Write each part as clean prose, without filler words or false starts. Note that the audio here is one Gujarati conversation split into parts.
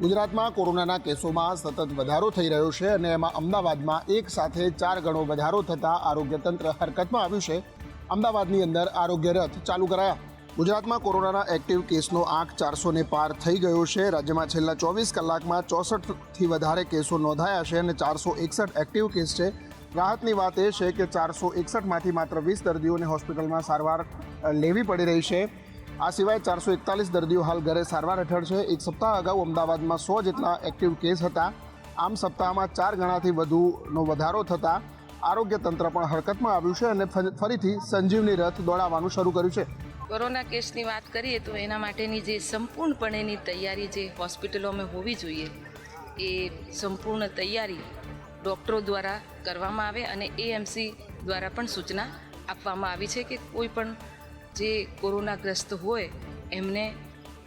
ગુજરાતમાં કોરોનાના કેસોમાં સતત વધારો થઈ રહ્યો છે અને એમાં અમદાવાદમાં એક સાથે 4 ગણો વધારો થતાં આરોગ્ય તંત્ર હરકતમાં આવ્યું છે। અમદાવાદની અંદર આરોગ્ય રથ ચાલુ કરાયા। ગુજરાતમાં કોરોનાના એક્ટિવ કેસનો આંક 400 ને પાર થઈ ગયો છે। રાજ્યમાં છેલ્લા 24 કલાકમાં 64થી વધારે કેસો નોંધાયા છે અને 461 એક્ટિવ કેસ છે। રાહતની વાત એ છે કે 461માંથી માત્ર 20 દર્દીઓને હોસ્પિટલમાં સારવાર લેવી પડી રહી છે। આ સિવાય 441 દર્દીઓ હાલ ઘરે સારવાર હેઠળ છે। એક સપ્તાહ અગાઉ અમદાવાદમાં 100 જેટલા એક્ટિવ કેસ હતા। આમ સપ્તાહમાં 4 ગણાથી વધુનો વધારો થતાં આરોગ્ય તંત્ર પણ હરકતમાં આવ્યું છે અને ફરીથી સંજીવની રથ દોડાવવાનું શરૂ કર્યું છે। કોરોના કેસની વાત કરીએ તો એના માટેની જે સંપૂર્ણપણેની તૈયારી જે હોસ્પિટલોમાં હોવી જોઈએ એ સંપૂર્ણ તૈયારી ડૉક્ટરો દ્વારા કરવામાં આવે અને એએમસી દ્વારા પણ સૂચના આપવામાં આવી છે કે કોઈ પણ જે કોરોનાગ્રસ્ત હોય એમને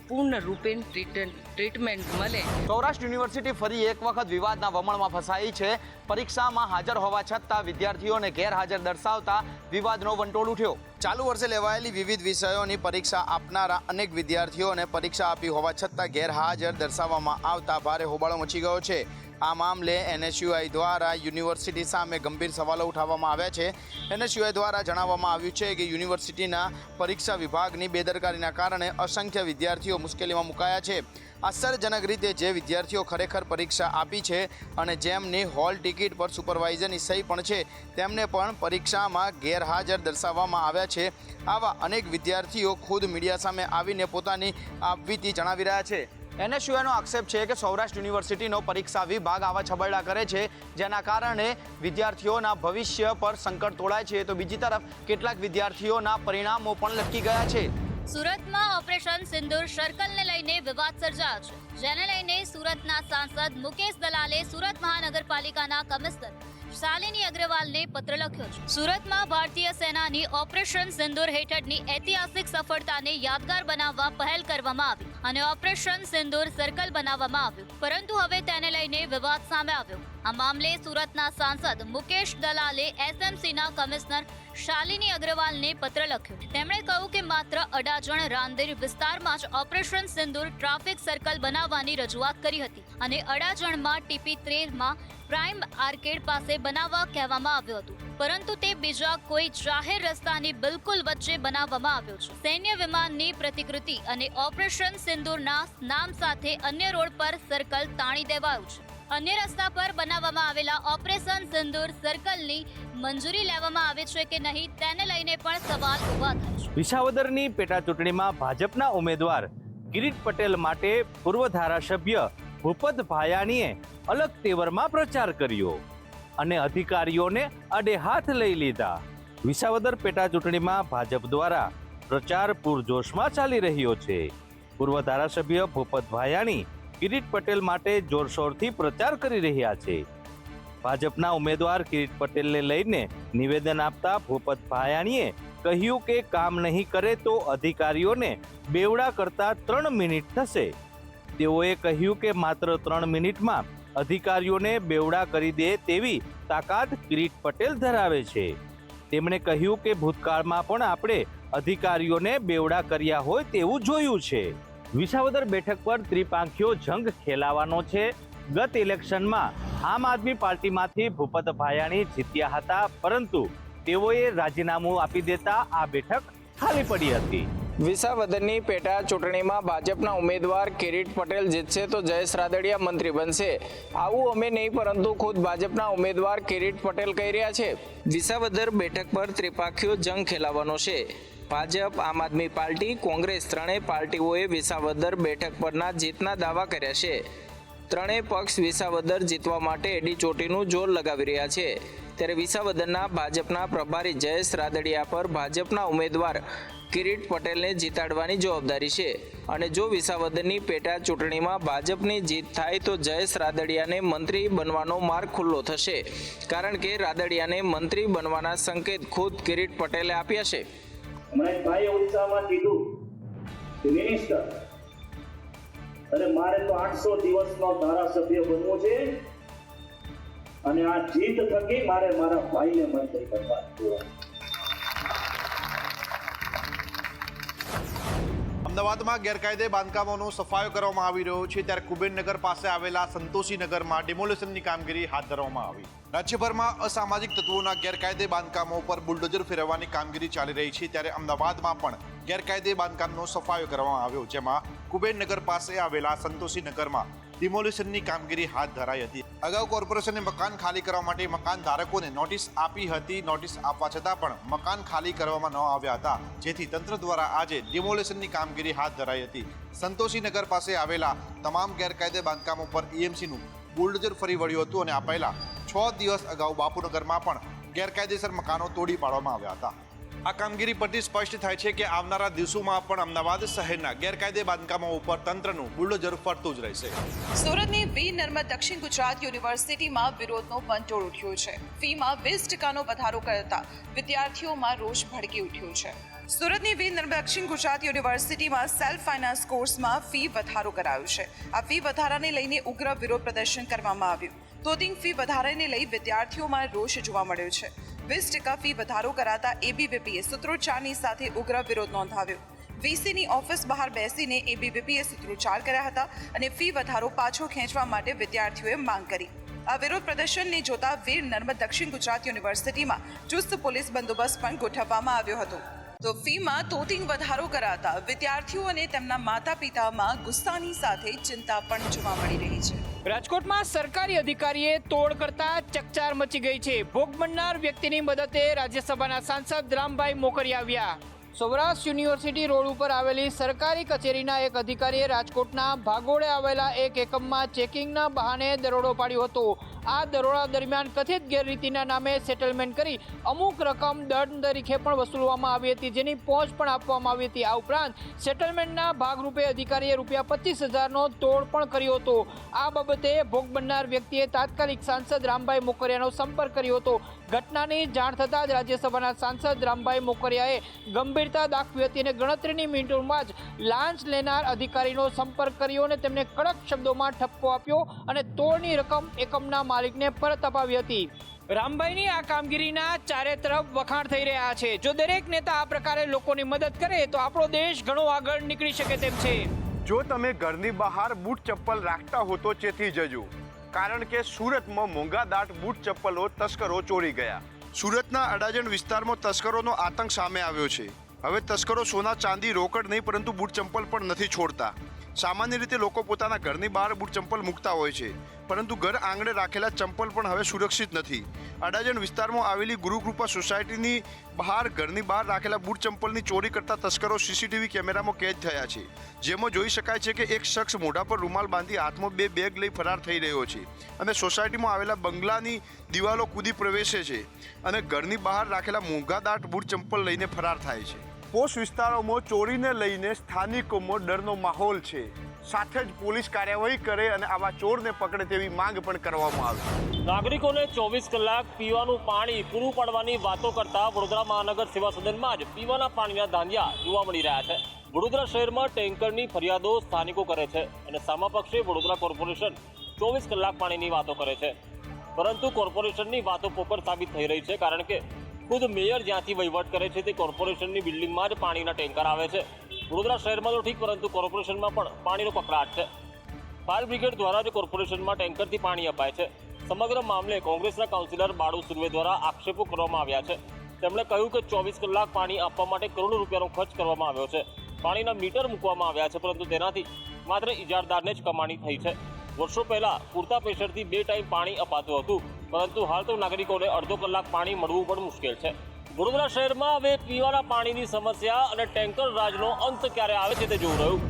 પૂર્ણ રૂપે ટ્રીટમેન્ટ મળે। સૌરાષ્ટ્ર યુનિવર્સિટી ફરી એક વખત વિવાદના વમણમાં ફસાઈ છે। પરીક્ષામાં હાજર હોવા છતાં વિદ્યાર્થીઓને ગેરહાજર દર્શાવતા વિવાદનો વંટોળ ઉઠ્યો। ચાલુ વર્ષે લેવાયેલી વિવિધ વિષયોની પરીક્ષા આપનારા અનેક વિદ્યાર્થીઓને પરીક્ષા આપી હોવા છતાં ગેરહાજર દર્શાવવામાં આવતા ભારે હોબાળો મચી ગયો છે। આ મામલે એનએસયુઆઈ દ્વારા યુનિવર્સિટી સામે ગંભીર સવાલો ઉઠાવવામાં આવ્યા છે। એનએસયુઆઈ દ્વારા જણાવવામાં આવ્યું છે કે યુનિવર્સિટીના પરીક્ષા વિભાગની બેદરકારીના કારણે અસંખ્ય વિદ્યાર્થીઓ મુશ્કેલીમાં મુકાયા છે। આશ્ચર્યજનક રીતે જે વિદ્યાર્થીઓ ખરેખર પરીક્ષા આપી છે અને જેમની હોલ ટિકિટ પર સુપરવાઇઝરની સહી પણ છે તેમને પણ પરીક્ષામાં ગેરહાજર દર્શાવવામાં આવ્યા છે। આવા અનેક વિદ્યાર્થીઓ ખુદ મીડિયા સામે આવીને પોતાની આપવીતી જણાવી રહ્યા છે। એનએસયુઆઈનો આક્ષેપ છે કે સૌરાષ્ટ્ર યુનિવર્સિટીનો પરીક્ષા વિભાગ આવા છબરડા કરે છે જેના કારણે વિદ્યાર્થીઓના ભવિષ્ય પર સંકટ તોડાય છે તો બીજી તરફ કેટલાક વિદ્યાર્થીઓના પરિણામો પણ લટકી ગયા છે। સુરતમાં ઓપરેશન સિંદૂર સર્કલને લઈને વિવાદ સર્જાયો છે, જેને લઈને સુરતના સાંસદ મુકેશ દલાલે સુરત મહાનગરપાલિકાના કમિશનર શાલિની અગ્રવાલને પત્ર લખ્યો છે। સુરતમાં ભારતીય સેનાની ઓપરેશન સિંદૂર હેઠળની ઐતિહાસિક સફળતાને યાદગાર બનાવવા પહેલ કરવામાં આવી અને ઓપરેશન સિંદૂર સર્કલ બનાવવામાં આવ્યું, પરંતુ હવે તેને લઈને વિવાદ સામે આવ્યો। આ મામલે સુરતના સાંસદ મુકેશ દલાલે એસએમસીના કમિશનર શાલિની અગ્રવાલને પત્ર લખ્યો। તેમણે કહ્યું કે માત્ર અડાજણ રાંદેર વિસ્તારમાં જ ઓપરેશન સિંદૂર ટ્રાફિક સર્કલ બનાવવાની રજૂઆત કરી હતી અને અડાજણમાં ટીપી 13માં પ્રાઇમ આર્કેડ પાસે બનાવવા કહેવામાં આવ્યું હતું, પરંતુ તે બીજા કોઈ જાહેર રસ્તાની બિલકુલ વચ્ચે બનાવવામાં આવ્યો છે। સૈન્ય વિમાનની પ્રતિકૃતિ અને ઓપરેશન સિંદૂરના નામ સાથે અન્ય રોડ પર સર્કલ તાણી દેવાયું છે। અન્ય રસ્તા પર બનાવવામાં આવેલા ઓપરેશન સિંદૂર સર્કલની મંજૂરી લેવામાં આવે છે કે નહીં તેને લઈને પણ સવાલ ઉભા થાય છે। વિસાવદરની પેટા ચૂંટણીમાં ભાજપના ઉમેદવાર કિરીટ પટેલ માટે પૂર્વ ધારાસભ્ય ભૂપત ભાયાણીએ અલગ તેવરમાં પ્રચાર કર્યો અને અધિકારીઓને આડે હાથ લઈ લીધા। વિસાવદર પેટા ચૂંટણીમાં ભાજપ દ્વારા પ્રચાર પૂરજોશમાં ચાલી રહ્યો છે। પૂર્વ ધારાસભ્ય ભૂપત ભાયાણી કિરીટ પટેલ માટે જોરશોરથી પ્રચાર કરી રહ્યા છે। ભાજપના ઉમેદવાર કિરીટ પટેલને લઈને નિવેદન આપતા ભૂપત ભાયાણીએ કહ્યું કે કામ નહીં કરે તો અધિકારીઓને બેવડા કરતા 3 મિનિટ થશે। તેઓએ કહ્યું કે માત્ર 3 મિનિટમાં અધિકારીઓને બેવડા કરી દે તેવી તાકાત કિરીટ પટેલ ધરાવે છે। તેમણે કહ્યું કે ભૂતકાળમાં પણ આપણે અધિકારીઓને બેવડા કર્યા હોય તેવું જોયું છે। વિસાવદર બેઠક પર ત્રિપાંખીયો જંગ ખેલાવાનો છે। ગત ઇલેક્શનમાં આમ આદમી પાર્ટીમાંથી ભૂપત ભાયાણી જીત્યા હતા, પરંતુ તેઓએ રાજીનામું આપી દેતા આ બેઠક ખાલી પડી હતી। વિસાવદરની પેટા ચૂંટણીમાં ભાજપના ઉમેદવાર કિરીટ પટેલ જીતશે તો જયેશ રાદડિયા મંત્રી બનશે, આવું અમે નહીં પરંતુ ખુદ ભાજપના ઉમેદવાર કિરીટ પટેલ કહી રહ્યા છે। વિસાવદર બેઠક પર ત્રિપાંખીયો જંગ ખેલાવાનો છે। ભાજપ, આમ આદમી પાર્ટી, કોંગ્રેસ ત્રણેય પાર્ટીઓએ વિસાવદર બેઠક પરના જીતના દાવા કર્યા છે। ત્રણેય પક્ષ વિસાવદર જીતવા માટે એડી ચોટીનું જોર લગાવી રહ્યા છે। ત્યારે વિસાવદરના ભાજપના પ્રભારી જયેશ રાદડિયા પર ભાજપના ઉમેદવાર કિરીટ પટેલને જીતાડવાની જવાબદારી છે અને જો વિસાવદરની પેટા ચૂંટણીમાં ભાજપની જીત થાય તો જયેશ રાદડિયાને મંત્રી બનવાનો માર્ગ ખુલ્લો થશે, કારણ કે રાદડિયાને મંત્રી બનવાના સંકેત ખુદ કિરીટ પટેલે આપ્યા છે। હમણાં ભાઈ ઉત્સાહમાં કીધું કે મિનિસ્ટર અને મારે તો 800 દિવસનો ધારાસભ્ય બનવું છે અને આ જીત થકી મારે મારા ભાઈને મંત્રી બનવાનું। અમદાવાદમાં ગેરકાયદે બાંધકામોનો સફાયો કરવામાં આવી રહ્યો છે, ત્યારે કુબેરનગર પાસે આવેલા સંતોષીનગરમાં ડિમોલિશનની કામગીરી હાથ ધરવામાં આવી. રાજ્યભરમાં અસામાજિક તત્વોના ગેરકાયદે બાંધકામો પર બુલડોઝર ફેરવવાની કામગીરી ચાલી રહી છે, ત્યારે અમદાવાદમાં પણ ગેરકાયદે બાંધકામનો સફાયો કરવામાં આવ્યો, જેમાં કુબેરનગર પાસે આવેલા સંતોષીનગરમાં ડિમોલિશનની કામગીરી હાથ ધરાઈ હતી. અગાઉ કોર્પોરેશને મકાન ખાલી કરવા માટે મકાન ધારકોને નોટિસ આપી હતી. નોટિસ આપવા છતાં પણ મકાન ખાલી કરવામાં ન આવ્યા હતા, જેથી તંત્ર દ્વારા આજે ડિમોલિશનની કામગીરી હાથ ધરાઈ હતી. સંતોષીનગર પાસે આવેલા તમામ ગેરકાયદે બાંધકામો પર EMCનું બુલડોઝર ફરી વળ્યું હતું અને આ પહેલા 6 દિવસ અગાઉ બાપુનગરમાં પણ ગેરકાયદેસર મકાનો તોડી પાડવામાં આવ્યા હતા. આ કામગીરી પરથી સ્પષ્ટ થાય છે કે આવનારા દિવસોમાં પણ અમદાવાદ શહેરના ગેરકાયદે બાંધકામો ઉપર તંત્રનું બુલડોઝર ફરતું જ રહેશે. સુરતની વીર નર્મદ દક્ષિણ ગુજરાત યુનિવર્સિટીમાં વિરોધનો વંટોળ ઉઠ્યો છે. ફીમાં 20% વધારો કરતા વિદ્યાર્થીઓમાં રોષ ભડકી ઉઠ્યો છે. સુરતની વીર નર્મદ દક્ષિણ ગુજરાત યુનિવર્સિટીમાં સેલ્ફ ફાઇનાન્સ કોર્સમાં ફી વધારો કરાયો છે. આ ફી વધારાને લઈને ઉગ્ર વિરોધ પ્રદર્શન કરવામાં આવ્યું. તોતિંગ ફી વધારાને લઈ વિદ્યાર્થીઓમાં રોષ જોવા મળ્યો છે. 20% ફી વધારો કરાતા ABVPએ સૂત્રોચ્ચારની સાથે ઉગ્ર વિરોધ નોંધાવ્યો. VCની ઓફિસ બહાર બેસીને ABVPએ સૂત્રોચ્ચાર કર્યા હતા અને ફી વધારો પાછો ખેંચવા માટે વિદ્યાર્થીઓએ માંગ કરી. આ વિરોધ પ્રદર્શનને જોતા વીર નર્મદ દક્ષિણ ગુજરાત યુનિવર્સિટીમાં ચુસ્ત પોલીસ બંદોબસ્ત પણ ગોઠવવામાં આવ્યો હતો. તો ફીમાં તોતિંગ વધારો કરાતા વિદ્યાર્થીઓ અને તેમના માતા પિતામાં ગુસ્સાની સાથે ચિંતા પણ જોવા મળી રહી છે. રાજકોટમાં સરકારી અધિકારીએ તોડ કરતા ચકચાર મચી ગઈ છે. ભોગ બનનાર વ્યક્તિની મદદે રાજ્યસભાના સાંસદ રામભાઈ મોકરિયા આવ્યા. સૌરાષ્ટ્ર યુનિવર્સિટી રોડ ઉપર આવેલી સરકારી કચેરીના એક અધિકારીએ રાજકોટના ભાગોળે આવેલા એક એકમમાં ચેકિંગના બહાને દરોડો પાડ્યો હતો. આ દરોડા દરમિયાન કથિત ગેરરીતિના નામે સેટલમેન્ટ કરી અમુક રકમ દંડ તરીકે પણ વસૂલવામાં આવી હતી, જેની પહોંચ પણ આપવામાં આવી હતી. આ ઉપરાંત સેટલમેન્ટના ભાગરૂપે અધિકારીએ ₹25,000નો તોડ પણ કર્યો હતો. આ બાબતે ભોગ બનનાર વ્યક્તિએ તાત્કાલિક સાંસદ રામભાઈ મોકરિયાનો સંપર્ક કર્યો હતો. ઘટનાની જાણ થતાં જ રાજ્યસભાના સાંસદ રામભાઈ મોકરિયાએ ગંભીરતા દાખવી હતી અને ગણતરીની મિનિટોમાં જ લાંચ લેનાર અધિકારીનો સંપર્ક કર્યો અને તેમને કડક શબ્દોમાં ઠપકો આપ્યો અને તોડની રકમ એકમના માલિકને પરત અપાવી હતી. રામભાઈની આ કામગીરીના ચારે તરફ વખાણ થઈ રહ્યા છે. જો દરેક નેતા આ પ્રકારે લોકોની મદદ કરે તો આપણો દેશ ઘણો આગળ નીકળી શકે તેમ છે. જો તમે ઘરની બહાર બૂટ ચપ્પલ રાખતા હો તો ચેતી જજો, કારણ કે સુરતમાં મોંઘાદાટ બૂટ ચપ્પલો તસ્કરો ચોરી ગયા. સુરતના અડાજણ વિસ્તારમાં તસ્કરોનો આતંક સામે આવ્યો છે. હવે તસ્કરો સોના ચાંદી રોકડ નહીં પરંતુ બૂટ ચંપલ પણ નથી છોડતા. સામાન્ય રીતે લોકો પોતાના ઘરની બહાર બૂટ ચંપલ મૂકતા હોય છે, પરંતુ ઘર આંગણે રાખેલા ચંપલ પણ હવે સુરક્ષિત નથી. અડાજણ વિસ્તારમાં આવેલી ગુરુકૃપા સોસાયટીની બહાર ઘરની બહાર રાખેલા બૂટ ચંપલની ચોરી કરતા તસ્કરો CCTV કેમેરામાં કેદ થયા છે, જેમાં જોઈ શકાય છે કે એક શખ્સ મોઢા પર રૂમાલ બાંધી હાથમાં 2 બેગ લઈ ફરાર થઈ રહ્યો છે અને સોસાયટીમાં આવેલા બંગલાની દિવાલો કૂદી પ્રવેશે છે અને ઘરની બહાર રાખેલા મોંઘાદાટ બૂટ ચંપલ લઈને ફરાર થાય છે. પોસ્ટ વિસ્તારોમાં ચોરીને લઈને સ્થાનિકોમાં ડરનો માહોલ છે. સાથે જ પોલીસ કાર્યવાહી કરે અને આવા ચોરને પકડે તેવી માંગ પણ કરવામાં આવી. નાગરિકોને 24 કલાક પીવાનું પાણી પૂરું પાડવાની વાતો કરતા વડોદરા મહાનગર સેવા સદનમાં જ પીવાના પાણીના ધાંધિયા જોવા મળી રહ્યા છે. વડોદરા શહેરમાં ટેન્કરની ફરિયાદો સ્થાનિકો કરે છે અને સામા પક્ષે વડોદરા કોર્પોરેશન 24 કલાક પાણીની વાતો કરે છે, પરંતુ કોર્પોરેશનની વાતો પોકળ સાબિત થઈ રહી છે, કારણ કે ખુદ મેયર જ્યાંથી વહીવટ કરે છે તે કોર્પોરેશનની બિલ્ડિંગમાં જ પાણીના ટેન્કર આવે છે. વડોદરા શહેરમાં તો ઠીક, પરંતુ કોર્પોરેશનમાં પણ પાણીનો કકળાટ છે. ફાયર બ્રિગેડ દ્વારા જ કોર્પોરેશનમાં ટેન્કરથી પાણી અપાય છે. સમગ્ર મામલે કોંગ્રેસના કાઉન્સિલર બાળુ સુર્વે દ્વારા આક્ષેપો કરવામાં આવ્યા છે. તેમણે કહ્યું કે 24 કલાક પાણી આપવા માટે કરોડો રૂપિયાનો ખર્ચ કરવામાં આવ્યો છે. પાણીના મીટર મૂકવામાં આવ્યા છે, પરંતુ તેનાથી માત્ર ઇજારદારને જ કમાણી થઈ છે. વર્ષો પહેલા પૂરતા પ્રેશરથી 2 ટાઈમ પાણી અપાતું હતું, પરંતુ હાલ તો નાગરિકોને અડધો કલાક પાણી મળવું પણ મુશ્કેલ છે. વડોદરા શહેરમાં હવે પીવાના પાણીની સમસ્યા અને ટેન્કર રાજનો અંત ક્યારે આવે છે તે જોવું રહ્યું.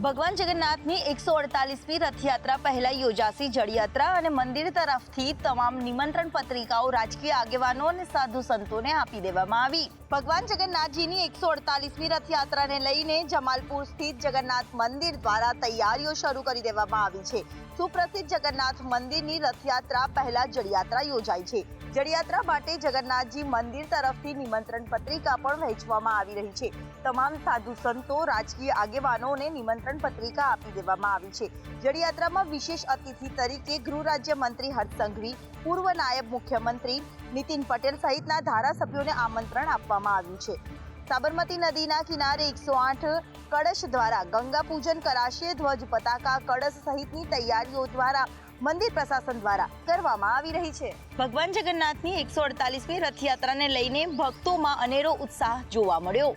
ભગવાન જગન્નાથની 148મી રથયાત્રા પહેલા યોજાશે. જળયાત્રા અને મંદિર તરફથી તમામ નિમંત્રણ પત્રિકાઓ રાજકીય આગેવાનો અને સાધુ સંતોને આપી દેવામાં આવી. ભગવાન જગન્નાથજીની 148મી રથયાત્રાને લઈને જમાલપુર સ્થિત જગન્નાથ મંદિર દ્વારા તૈયારીઓ શરૂ કરી દેવામાં આવી છે. સુપ્રસિદ્ધ જગન્નાથ મંદિરની રથયાત્રા પહેલા જળયાત્રા યોજાઈ છે. જળયાત્રા માટે જગન્નાથજી મંદિર તરફથી નિમંત્રણ પત્રિકા પણ વહેંચવામાં આવી રહી છે. તમામ સાધુ સંતો, રાજકીય આગેવાનોને નિમંત્રણ પત્રિકા આપી દેવામાં આવી છે. જળયાત્રામાં વિશેષ અતિથિ તરીકે ગૃહ રાજ્ય મંત્રી હર્ષ સંઘવી, પૂર્વ નાયબ મુખ્યમંત્રી નીતિન પટેલ સહિતના ધારાસભ્યોને આમંત્રણ આપવામાં આવ્યું છે. સાબરમતી નદીના કિનારે 108 કળશ દ્વારા ગંગા પૂજન કરાશે. ધ્વજ પતાકા કળશ સહિતની તૈયારીઓ દ્વારા મંદિર પ્રશાસન દ્વારા કરવામાં આવી રહી છે. ભગવાન જગન્નાથની 148મી રથયાત્રાને લઈને ભક્તોમાં અનેરો ઉત્સાહ જોવા મળ્યો.